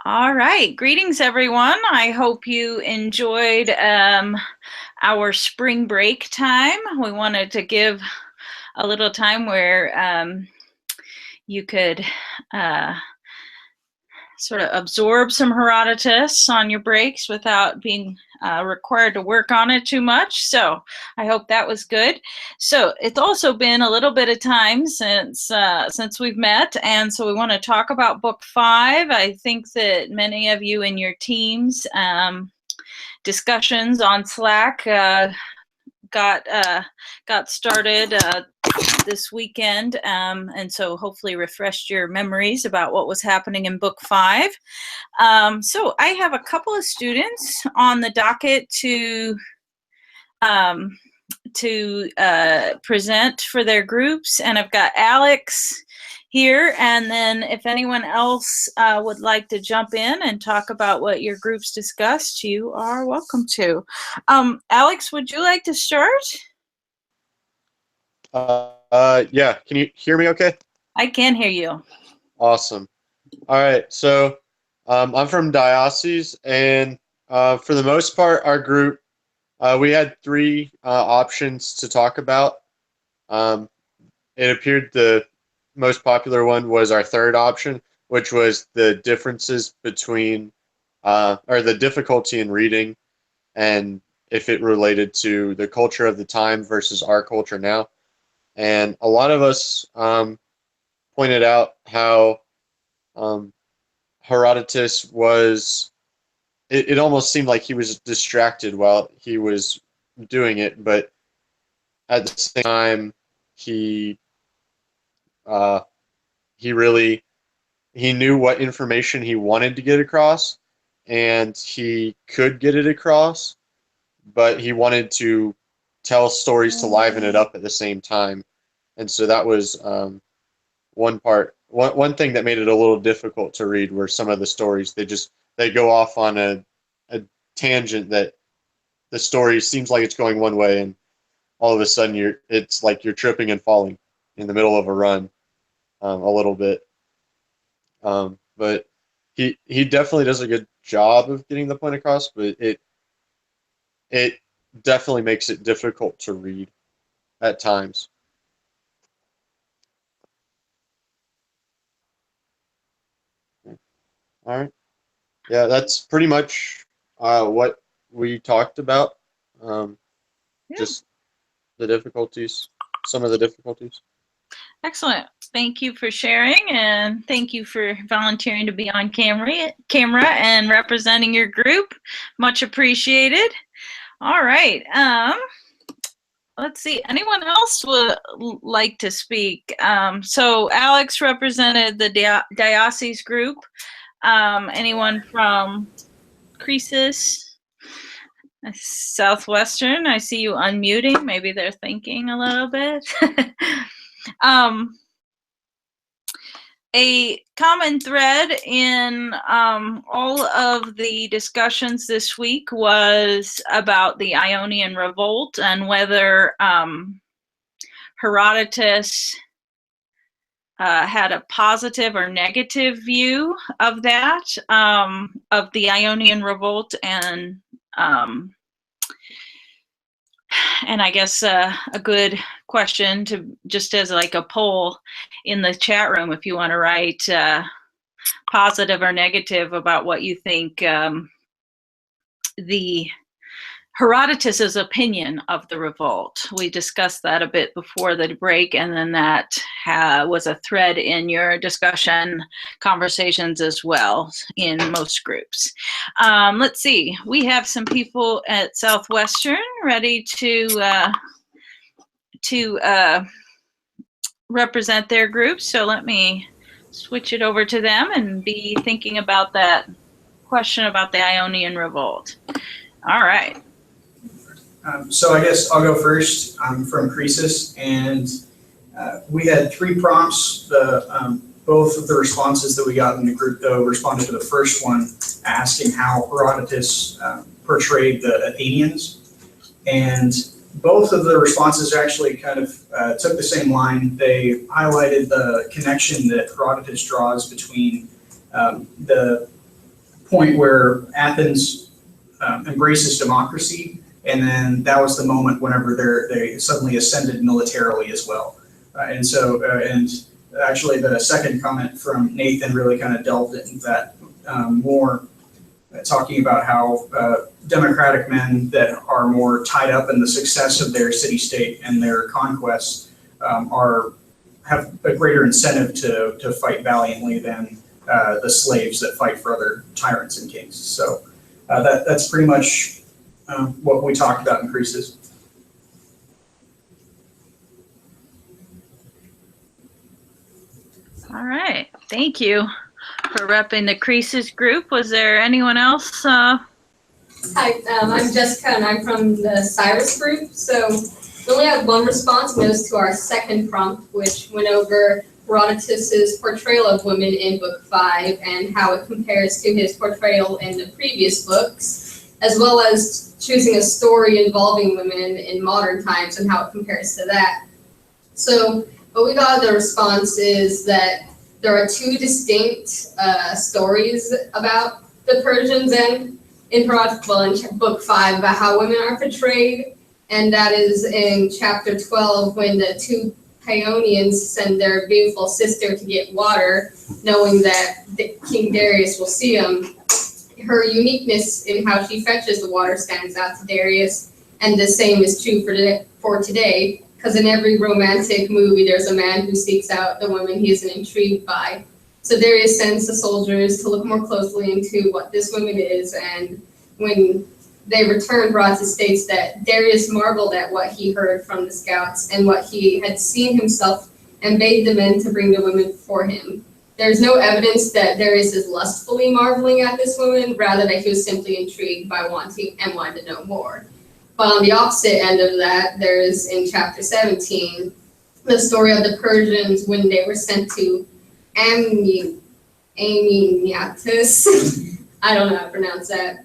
All right. Greetings, everyone. I hope you enjoyed our spring break time. We wanted to give a little time where you could sort of absorb some Herodotus on your breaks without being required to work on it too much. So I hope that was good. So it's also been a little bit of time since we've met, and so we want to talk about Book 5. I think that many of you in your teams discussions on Slack got started this weekend, and so hopefully refreshed your memories about what was happening in Book 5. So I have a couple of students on the docket to present for their groups, and I've got Alex here, and then if anyone else would like to jump in and talk about what your groups discussed, you are welcome to. Alex, would you like to start? Yeah, can you hear me okay? I can hear you. Awesome. All right, so I'm from Diocese, and for the most part, our group, we had three options to talk about. It appeared the most popular one was our third option, which was the differences between, or the difficulty in reading, and if it related to the culture of the time versus our culture now. And a lot of us pointed out how Herodotus was, it almost seemed like he was distracted while he was doing it, but at the same time, he uh, he really he knew what information he wanted to get across, and he could get it across, but he wanted to tell stories to liven it up at the same time. And so that was one thing that made it a little difficult to read were some of the stories. They go off on a tangent that the story seems like it's going one way, and all of a sudden it's like you're tripping and falling in the middle of a run, a little bit. But he definitely does a good job of getting the point across, but it definitely makes it difficult to read at times. All right. Yeah, that's pretty much what we talked about. Um, Yeah. just the difficulties, some of the difficulties. Excellent. Thank you for sharing, and thank you for volunteering to be on camera and representing your group. Much appreciated. All right. Let's see. Anyone else would like to speak? So Alex represented the diocese group. Anyone from Croesus, Southwestern? I see you unmuting. Maybe they're thinking a little bit. A common thread in all of the discussions this week was about the Ionian Revolt and whether Herodotus had a positive or negative view of that, of the Ionian Revolt, and I guess a good question to just as like a poll in the chat room, if you want to write positive or negative about what you think the Herodotus's opinion of the revolt. We discussed that a bit before the break, and then that was a thread in your discussion conversations as well in most groups. Let's see, we have some people at Southwestern ready to represent their group, so let me switch it over to them and be thinking about that question about the Ionian Revolt. All right. So I guess I'll go first. I'm from Croesus, and we had three prompts. Both of the responses that we got in the group, though, responded to the first one, asking how Herodotus portrayed the Athenians. And both of the responses actually kind of took the same line. They highlighted the connection that Herodotus draws between the point where Athens embraces democracy, and then that was the moment whenever they suddenly ascended militarily as well. And actually the second comment from Nathan really kind of delved into that more, talking about how democratic men that are more tied up in the success of their city-state and their conquests have a greater incentive to fight valiantly than the slaves that fight for other tyrants and kings. So that's pretty much what we talked about in Croesus. All right, thank you for repping the Croesus group. Was there anyone else? Hi, I'm Jessica, and I'm from the Cyrus group. So we only have one response, and it was to our second prompt, which went over Herodotus's portrayal of women in Book 5 and how it compares to his portrayal in the previous books, as well as choosing a story involving women in modern times and how it compares to that. So what we got the response is that there are two distinct stories about the Persians and in Book 5 about how women are portrayed, and that is in chapter 12 when the two Paeonians send their beautiful sister to get water, knowing that King Darius will see them. Her uniqueness in how she fetches the water stands out to Darius, and the same is true for today, because in every romantic movie there's a man who seeks out the woman he is intrigued by. So Darius sends the soldiers to look more closely into what this woman is, and when they return, Herodotus states that Darius marveled at what he heard from the scouts and what he had seen himself, and bade the men to bring the women before him. There's no evidence that Darius is lustfully marveling at this woman, rather that he was simply intrigued by wanting to know more. But on the opposite end of that, there's in chapter 17, the story of the Persians when they were sent to Amniatus. I don't know how to pronounce that.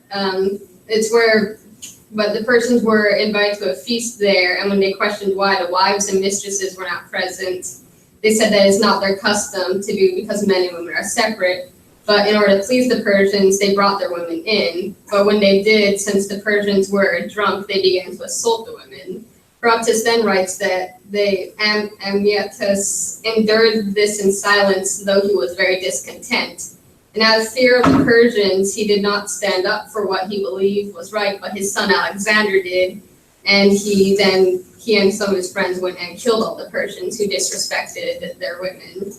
But the Persians were invited to a feast there, and when they questioned why the wives and mistresses were not present, they said that it's not their custom to do because men and women are separate. But in order to please the Persians, they brought their women in. But when they did, since the Persians were drunk, they began to assault the women. Herodotus then writes that Amniatus endured this in silence, though he was very discontent. And out of fear of the Persians, he did not stand up for what he believed was right, but his son Alexander did. And he and some of his friends went and killed all the Persians who disrespected their women.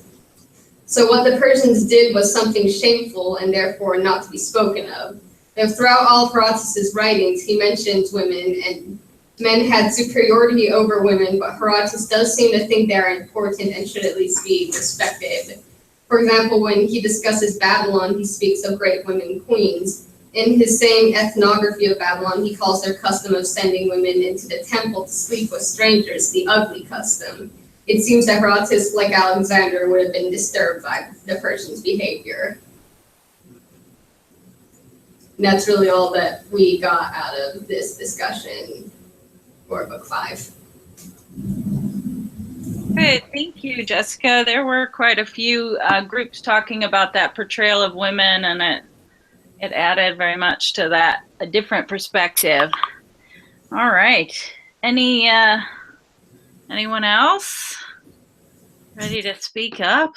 So what the Persians did was something shameful and therefore not to be spoken of. Now, throughout all of Herodotus' writings, he mentions women, and men had superiority over women, but Herodotus does seem to think they are important and should at least be respected. For example, when he discusses Babylon, he speaks of great women queens. In his same ethnography of Babylon, he calls their custom of sending women into the temple to sleep with strangers the ugly custom. It seems that Herodotus, like Alexander, would have been disturbed by the Persians' behavior. And that's really all that we got out of this discussion for Book 5. Good, thank you, Jessica. There were quite a few groups talking about that portrayal of women, and it added very much to that, a different perspective. All right, anyone else ready to speak up?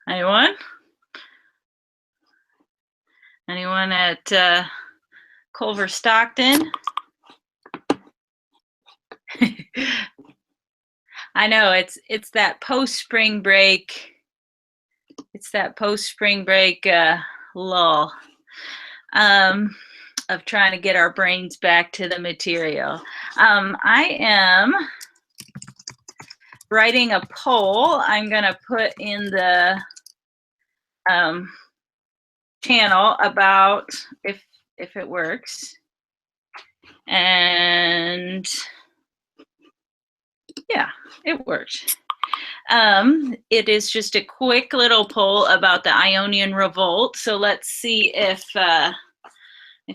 Anyone? Anyone at Culver Stockton? I know it's that post-spring break. It's that post-spring break lull of trying to get our brains back to the material. I am writing a poll. I'm gonna put in the channel about if it works, and yeah, it worked. It is just a quick little poll about the Ionian Revolt. So let's see if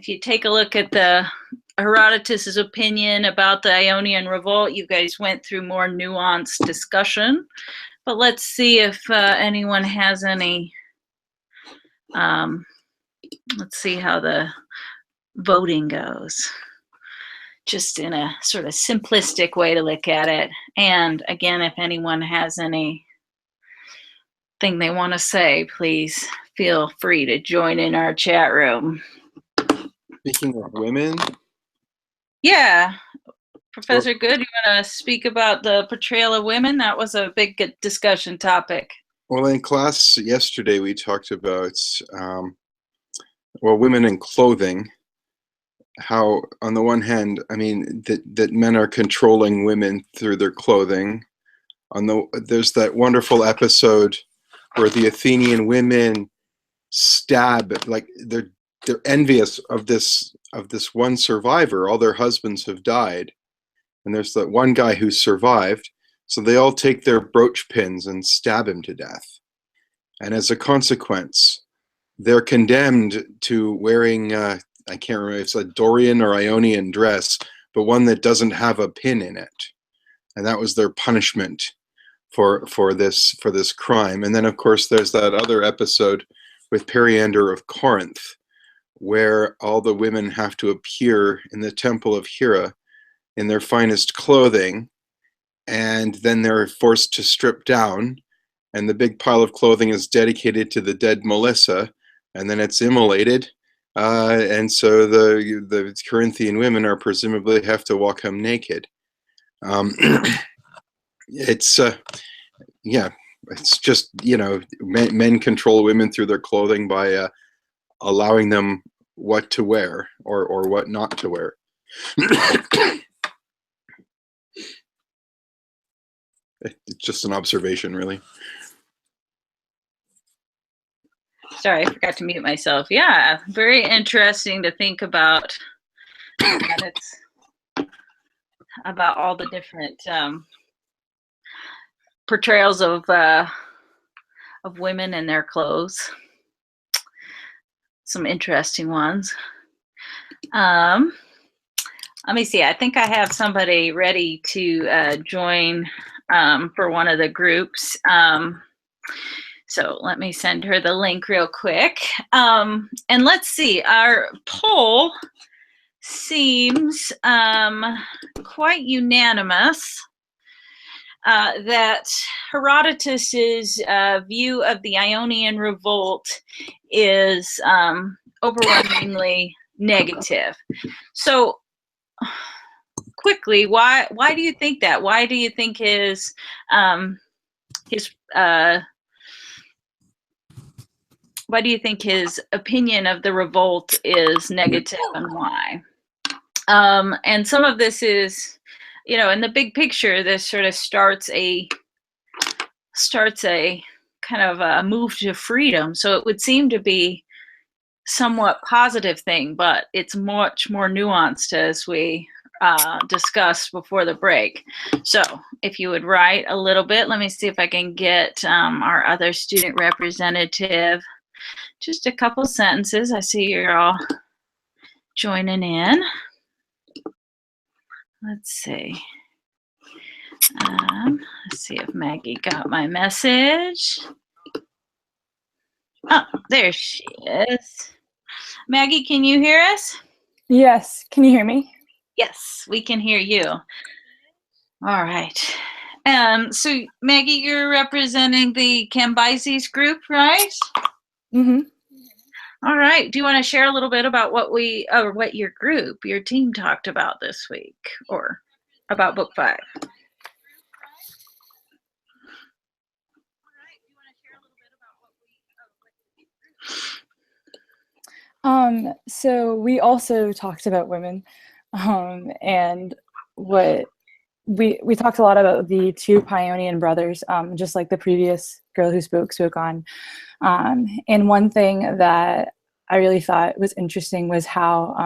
you take a look at the Herodotus's opinion about the Ionian Revolt. You guys went through more nuanced discussion, but let's see if anyone has any. Let's see how the voting goes. Just in a sort of simplistic way to look at it. And again, if anyone has anything they want to say, please feel free to join in our chat room. Speaking of women, Yeah, Professor Good, you want to speak about the portrayal of women? That was a big discussion topic. well, in class yesterday we talked about women in clothing. How, on the one hand, I mean that men are controlling women through their clothing. There's that wonderful episode where the Athenian women stab, like they're envious of this one survivor. All their husbands have died, and there's that one guy who survived. So they all take their brooch pins and stab him to death. And as a consequence, they're condemned to wearing I can't remember if it's a Dorian or Ionian dress, but one that doesn't have a pin in it. And that was their punishment for this crime. And then of course there's that other episode with Periander of Corinth, where all the women have to appear in the temple of Hera in their finest clothing, and then they're forced to strip down, and the big pile of clothing is dedicated to the dead Melissa, and then it's immolated. And so the Corinthian women are presumably have to walk home naked. It's just, men control women through their clothing by allowing them what to wear or what not to wear. It's just an observation, really. Sorry, I forgot to mute myself. Yeah, very interesting to think about. And it's about all the different portrayals of women and their clothes. Some interesting ones. Let me see. I think I have somebody ready to join for one of the groups. So let me send her the link real quick. And let's see, our poll seems quite unanimous that Herodotus's view of the Ionian Revolt is overwhelmingly negative. So quickly, why do you think that? Why do you think his why do you think his opinion of the revolt is negative, and why? And some of this is, in the big picture, this sort of starts a kind of a move to freedom. So it would seem to be somewhat positive thing, but it's much more nuanced, as we discussed before the break. So if you would write a little bit, let me see if I can get our other student representative. Just a couple sentences. I see you're all joining in. Let's see. Let's see if Maggie got my message. Oh, there she is. Maggie, can you hear us? Yes. Can you hear me? Yes, we can hear you. All right. So Maggie, you're representing the Cambyses group, right? Mm-hmm. All right. Do you want to share a little bit about what your team talked about this week, or about Book 5? So we also talked about women, and what we talked a lot about the two Paeonian brothers, just like the previous girl who spoke on. And one thing that I really thought was interesting was how,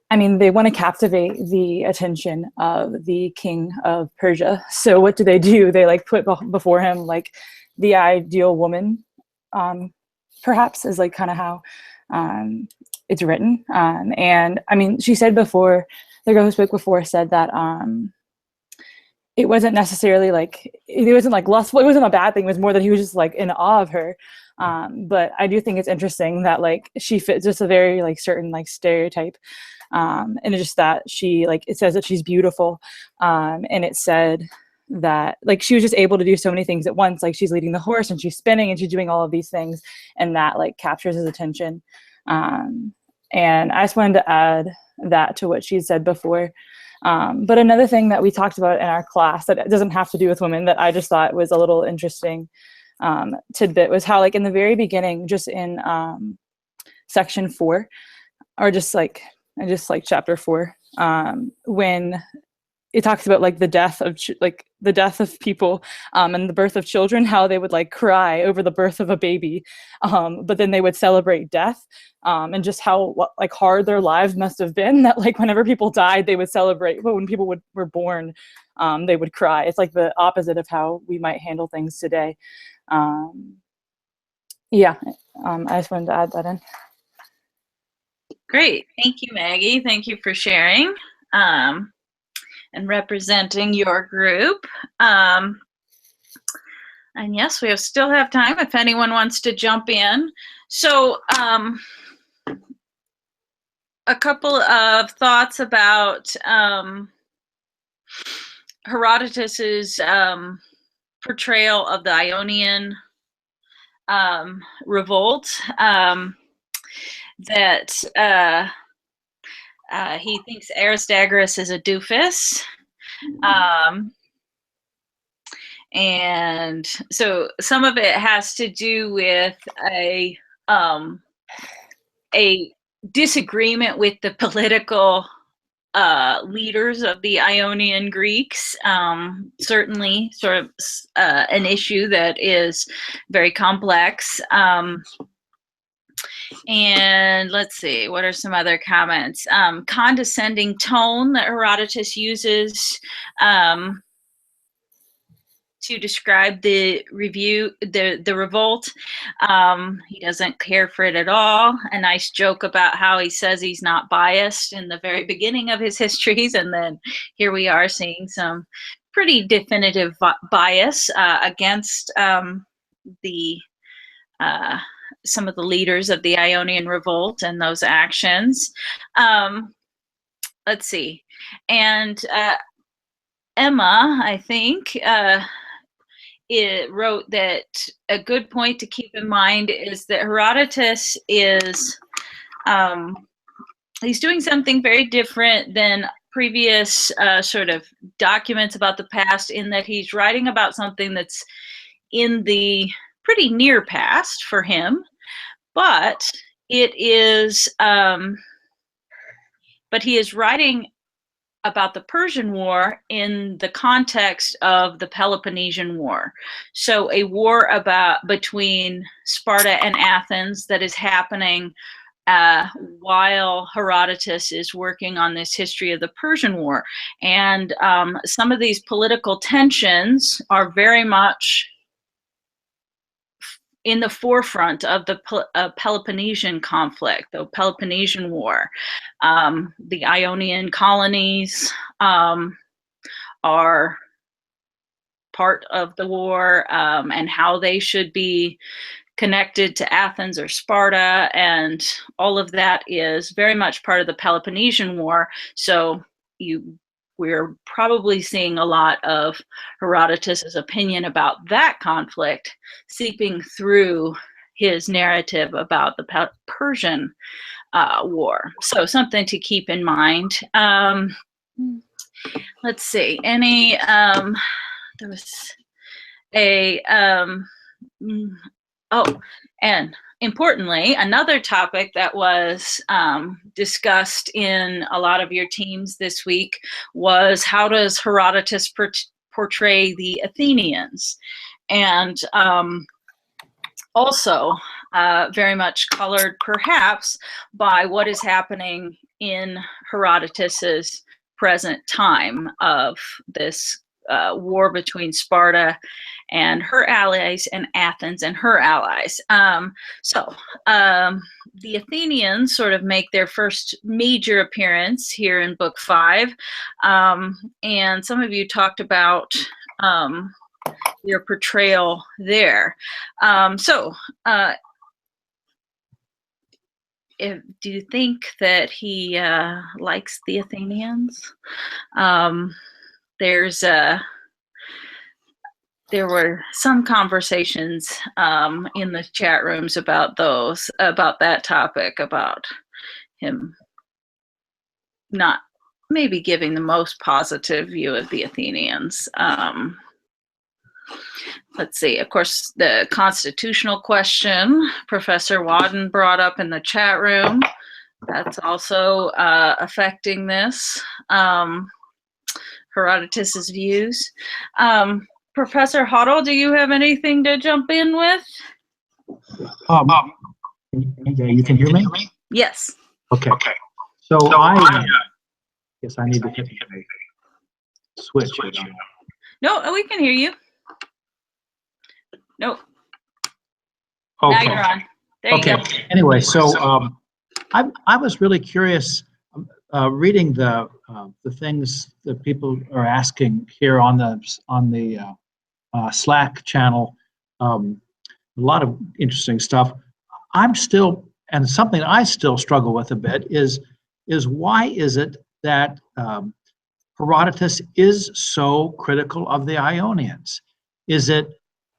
they want to captivate the attention of the king of Persia. So what do? They put before him the ideal woman, perhaps, is kind of how it's written. And I mean, she said before, the girl who spoke before said that it wasn't necessarily like, it wasn't like lustful, it wasn't a bad thing, it was more that he was just like in awe of her. But I do think it's interesting that like she fits just a very like certain like stereotype. And it's just that she like, it says that she's beautiful. And it said that like she was just able to do so many things at once, like she's leading the horse and she's spinning and she's doing all of these things, and that like captures his attention. And I just wanted to add that to what she said before. But another thing that we talked about in our class that doesn't have to do with women that I just thought was a little interesting tidbit was how like in the very beginning, just in section 4, or just like chapter 4, when it talks about like the death of people and the birth of children, how they would like cry over the birth of a baby, but then they would celebrate death, and just how like hard their lives must have been, that like whenever people died they would celebrate, but when people were born, they would cry. It's like the opposite of how we might handle things today. I just wanted to add that in. Great. Thank you, Maggie. Thank you for sharing and representing your group. And yes, we still have time if anyone wants to jump in. So a couple of thoughts about Herodotus's portrayal of the Ionian revolt. That he thinks Aristagoras is a doofus. And so some of it has to do with a disagreement with the political leaders of the Ionian Greeks. Certainly sort of an issue that is very complex. And let's see, what are some other comments? Condescending tone that Herodotus uses to describe the revolt. He doesn't care for it at all. A nice joke about how he says he's not biased in the very beginning of his histories, and then here we are seeing some pretty definitive bias against some of the leaders of the Ionian revolt and those actions. Let's see. And Emma, I think, wrote that a good point to keep in mind is that Herodotus is, he's doing something very different than previous sort of documents about the past, in that he's writing about something that's in the pretty near past for him, but it is, but he is writing about the Persian War in the context of the Peloponnesian War. So a war between Sparta and Athens that is happening while Herodotus is working on this history of the Persian War. And some of these political tensions are very much in the forefront of the Peloponnesian conflict, the Peloponnesian War. The Ionian colonies are part of the war, and how they should be connected to Athens or Sparta, and all of that is very much part of the Peloponnesian War. So we're probably seeing a lot of Herodotus's opinion about that conflict seeping through his narrative about the Persian War. So something to keep in mind. Let's see, there was a, and importantly, another topic that was discussed in a lot of your teams this week was, how does Herodotus portray the Athenians? And also very much colored perhaps by what is happening in Herodotus's present time of this war between Sparta and her allies and Athens and her allies. The Athenians sort of make their first major appearance here in Book 5. And some of you talked about your portrayal there. Do you think that he likes the Athenians? There were some conversations in the chat rooms about that topic, about him not maybe giving the most positive view of the Athenians. Let's see, of course, the constitutional question Professor Wadden brought up in the chat room, that's also affecting this, Herodotus's views. Professor Hoddle, do you have anything to jump in with? You can hear me? Yes. Okay. So I guess I need to hit the switch. No, we can hear you. No. Now Okay. you're on. There you Okay. go. Anyway, so I was really curious reading the things that people are asking here on the Slack channel. A lot of interesting stuff. I'm still, and something I still struggle with a bit is why is it that Herodotus is so critical of the Ionians? Is it,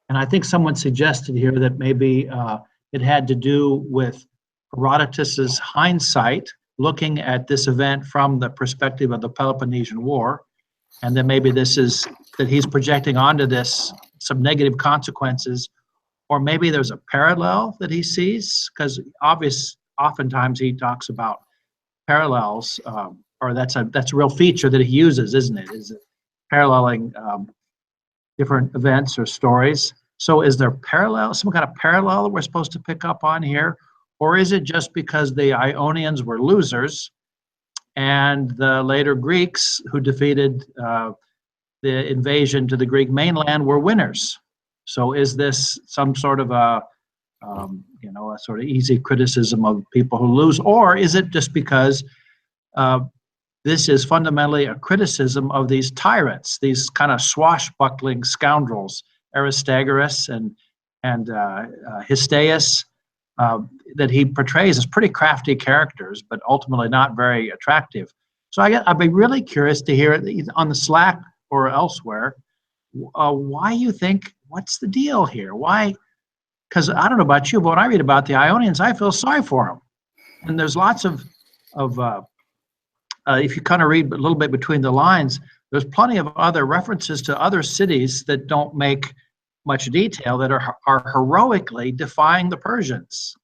and I think someone suggested here that maybe it had to do with Herodotus's hindsight, looking at this event from the perspective of the Peloponnesian War, and then maybe this is that he's projecting onto this some negative consequences, or maybe there's a parallel that he sees, because oftentimes he talks about parallels, or that's a real feature that he uses, isn't it? Is it paralleling different events or stories? So is there some kind of parallel that we're supposed to pick up on here? Or is it just because the Ionians were losers and the later Greeks who defeated the invasion to the Greek mainland were winners? So is this some sort of a sort of easy criticism of people who lose? Or is it just because this is fundamentally a criticism of these tyrants, these kind of swashbuckling scoundrels, Aristagoras and Histiaeus, that he portrays as pretty crafty characters, but ultimately not very attractive. So I'd be really curious to hear on the Slack or elsewhere, why you think, what's the deal here? Why? Because I don't know about you, but when I read about the Ionians, I feel sorry for them. And there's lots of if you kind of read a little bit between the lines, there's plenty of other references to other cities that don't make much detail that are heroically defying the Persians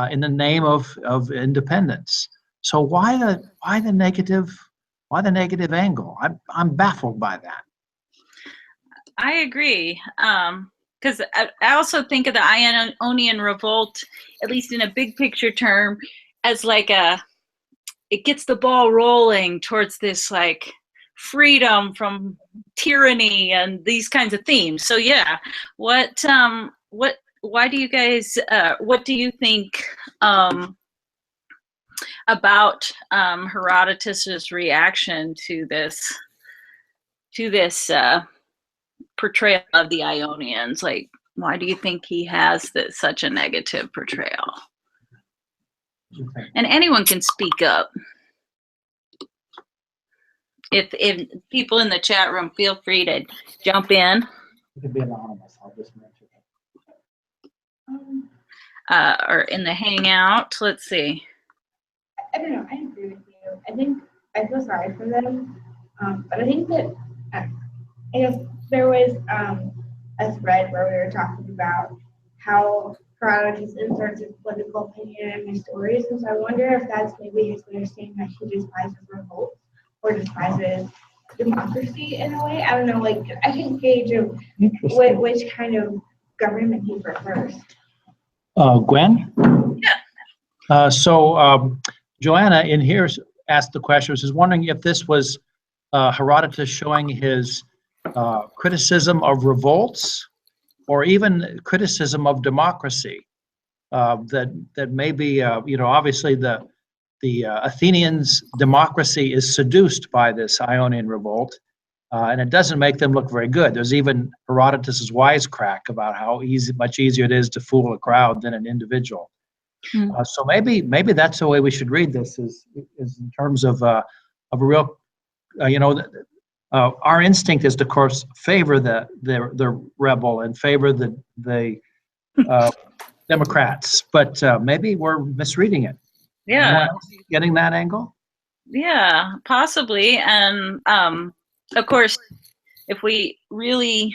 in the name of independence. So why the negative angle? I'm baffled by that. I agree. Because I also think of the Ionian Revolt, at least in a big picture term, as like it gets the ball rolling towards this like freedom from tyranny and these kinds of themes. So yeah, why do you guys, what do you think about Herodotus's reaction to this portrayal of the Ionians? Like, why do you think he has such a negative portrayal? And anyone can speak up. If people in the chat room, feel free to jump in. You can be anonymous. I'll just mention it. Or in the Hangout. Let's see. I don't know. I agree with you. I think I feel sorry for them, but I think that I guess there was a thread where we were talking about how Herodotus inserts his political opinion in his stories, and so I wonder if that's maybe his way of saying that he despises revolt or despises democracy in a way. I don't know. Like I can gauge of which kind of government he prefers. Gwen? Yeah. So Joanna in here asked the question, was wondering if this was Herodotus showing his criticism of revolts or even criticism of democracy. That maybe obviously the Athenians' democracy is seduced by this Ionian revolt, and it doesn't make them look very good. There's even Herodotus's wisecrack about how much easier it is to fool a crowd than an individual. So maybe that's the way we should read this is in terms of a real, our instinct is to, of course, favor the rebel and favor the Democrats, but maybe we're misreading it. Yeah. Anyone else getting that angle? Yeah, possibly. And of course, if we really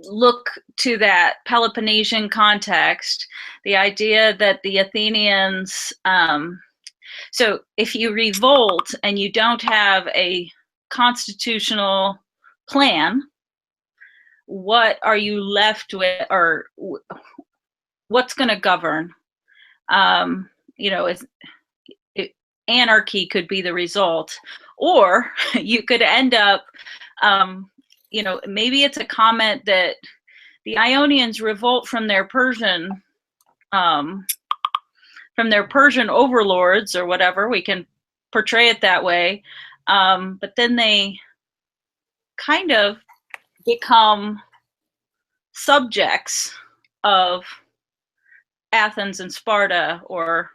look to that Peloponnesian context, the idea that the Athenians, so if you revolt and you don't have a constitutional plan, what are you left with, or what's going to govern? Anarchy could be the result, or you could end up, maybe it's a comment that the Ionians revolt from their Persian overlords or whatever. We can portray it that way, but then they kind of become subjects of Athens and Sparta, or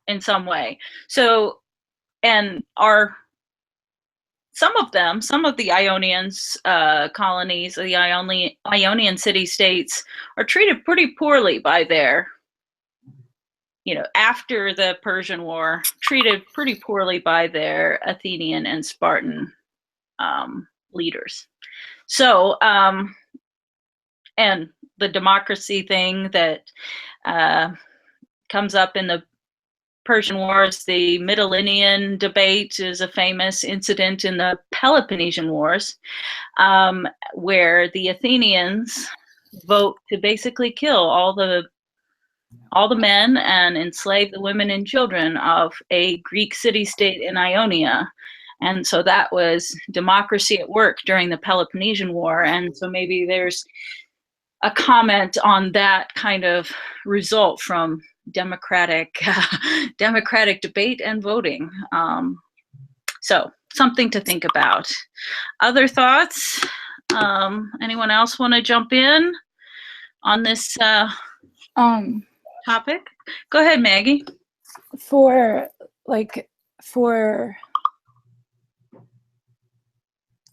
in some way. So, and some of the Ionians colonies, the Ionian city-states, are treated pretty poorly by their, after the Persian War, treated pretty poorly by their Athenian and Spartan leaders. So, and the democracy thing that comes up in the Persian Wars, the Mytilenean debate is a famous incident in the Peloponnesian Wars, where the Athenians vote to basically kill all the men and enslave the women and children of a Greek city-state in Ionia. And so that was democracy at work during the Peloponnesian War. And so maybe there's a comment on that kind of result from democratic debate and voting. So something to think about. Other thoughts? Anyone else want to jump in on this topic? Go ahead, Maggie.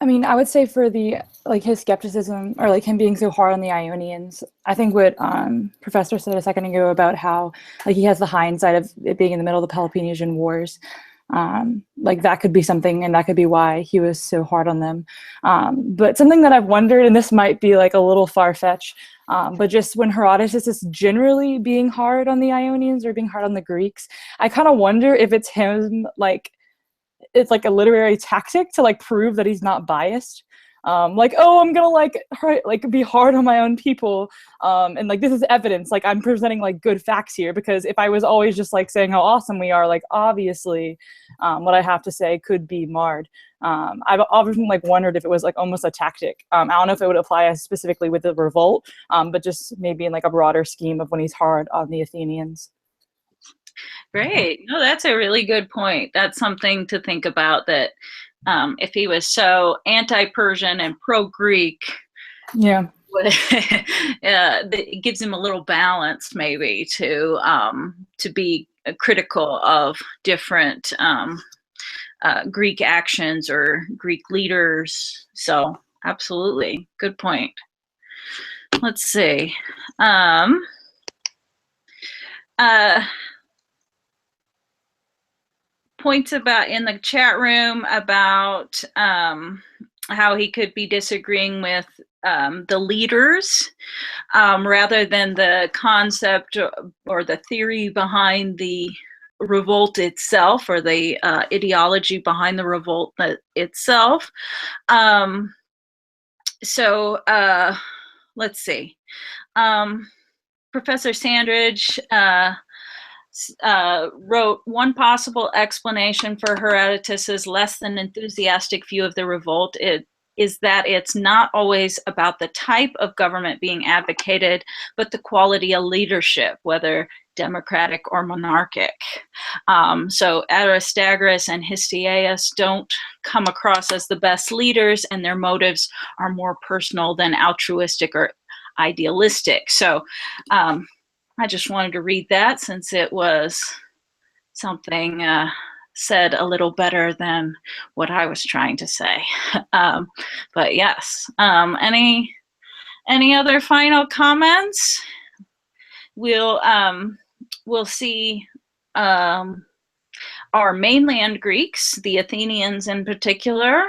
I would say for the his skepticism, or him being so hard on the Ionians, I think what Professor said a second ago about how he has the hindsight of it being in the middle of the Peloponnesian Wars, that could be something, and that could be why he was so hard on them. But something that I've wondered, and this might be a little far-fetched, but just when Herodotus is generally being hard on the Ionians or being hard on the Greeks, I kind of wonder if it's him it's a literary tactic to prove that he's not biased. I'm gonna be hard on my own people, and this is evidence. I'm presenting good facts here, because if I was always just saying how awesome we are, obviously, what I have to say could be marred. I've often wondered if it was almost a tactic. I don't know if it would apply as specifically with the revolt, but just maybe in a broader scheme of when he's hard on the Athenians. Great. No, that's a really good point. That's something to think about, that if he was so anti-Persian and pro-Greek, yeah, it gives him a little balance maybe to be critical of different Greek actions or Greek leaders. So absolutely, good point. Let's see. Points about in the chat room about how he could be disagreeing with the leaders rather than the concept or the theory behind the revolt itself, or the ideology behind the revolt itself. So let's see. Professor Sandridge wrote, one possible explanation for Herodotus's less than enthusiastic view of the revolt is that it's not always about the type of government being advocated, but the quality of leadership, whether democratic or monarchic. So Aristagoras and Histiaeus don't come across as the best leaders, and their motives are more personal than altruistic or idealistic. So I just wanted to read that since it was something said a little better than what I was trying to say. But yes, any other final comments? We'll see our mainland Greeks, the Athenians in particular,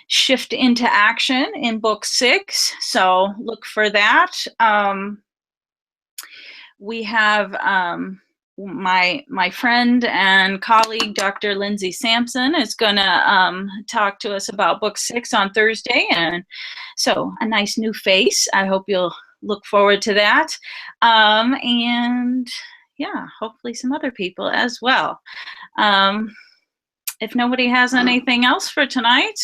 shift into action in book 6. So look for that. We have my friend and colleague, Dr. Lindsay Sampson, is going to talk to us about book 6 on Thursday. And so a nice new face. I hope you'll look forward to that. And yeah, hopefully some other people as well. If nobody has anything else for tonight,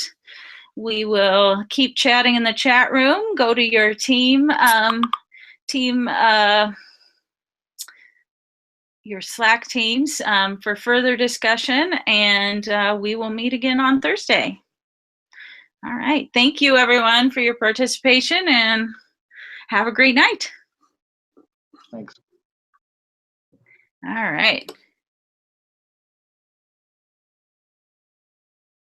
we will keep chatting in the chat room. Go to your your Slack teams for further discussion, and we will meet again on Thursday. All right. Thank you, everyone, for your participation, and have a great night. Thanks. All right.